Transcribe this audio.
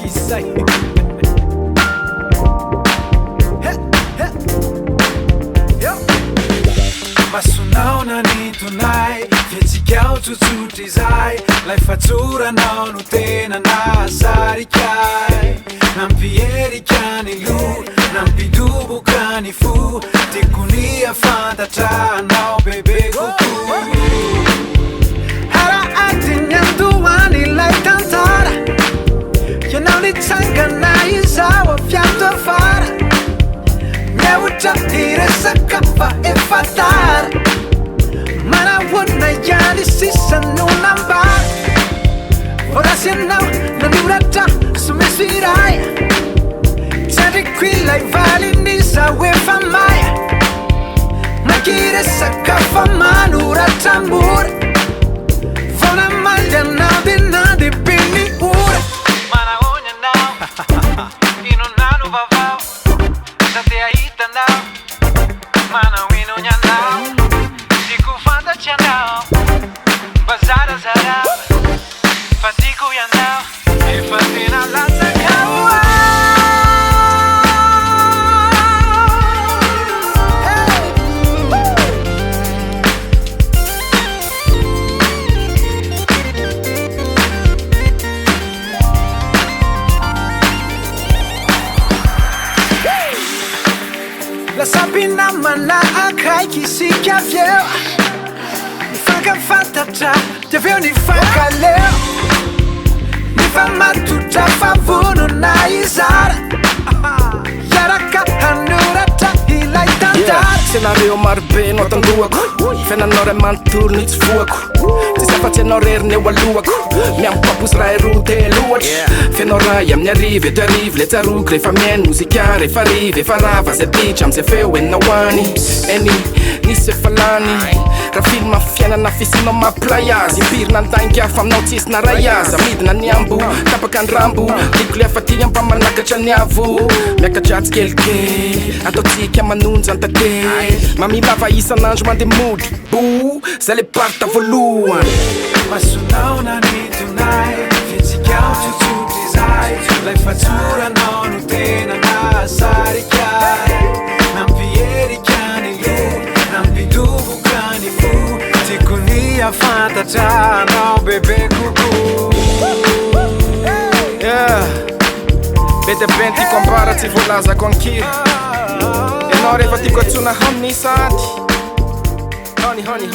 say. Masonaona ny tonay fihetsikao tsotsotra izay lay fatsoranao no tena nahasarikay nampierika ny lo nampidoboka ny fo tiako ny afantatranao bebe kokoa arahatiny andohany lay tantara ianao nitsangana izao afiato afara miaotra iresaka fa efa tara manahoana ihany sisa no nambara orasy anao nanoratra somesy iray tsandriko ilay valin'izao efa maya nakiresaka fa manoratra mora vao namaly anao de nandehibe ny ora manahoana anao inonano vavao sate ahitanao manao ino nyanao tiako fantatry anao mba zarazarao fa tiako ianao efa tena latsakao lasaby namana akaiky isika vyeo nifankafantatra de aveo nifankaleo nifamatotra favonona izara iaraka hanoratra ilay tantara Scenario marobe no tandohako fiainanao ray manontolo ny tsy voako tsy safatsy anao reriny eo alohako miampapamposy raha roa telo ohatra fianao ray amin'ny arivo eto arivo le tsaroky rehefa miaino mozika rehefa rivo efa rava zay pitry am'zay feo enina hoany eny nisy efa lany raha filma fiainana fisinao mampilay azy impirina antainky afa aminao tsisy naray azy amidina ny ambo tapaka ny rambo liko le afaty ampamanakatra ny avo miakadratsy kelikely ataotsika manonja antate mamilava isan'andro mandeha mody bo zay le parta voalohany masonaona ny tonay fihetsikao tsotsotra izay lay fatsoranao no tena nahasarikay nampierika ny lo nampidoboka ny fo tiako ny afantatranao bebe kokoa be de ben tiako ambara tsy voalazako ankiry ianao rehefa tiako atsona honey sady honey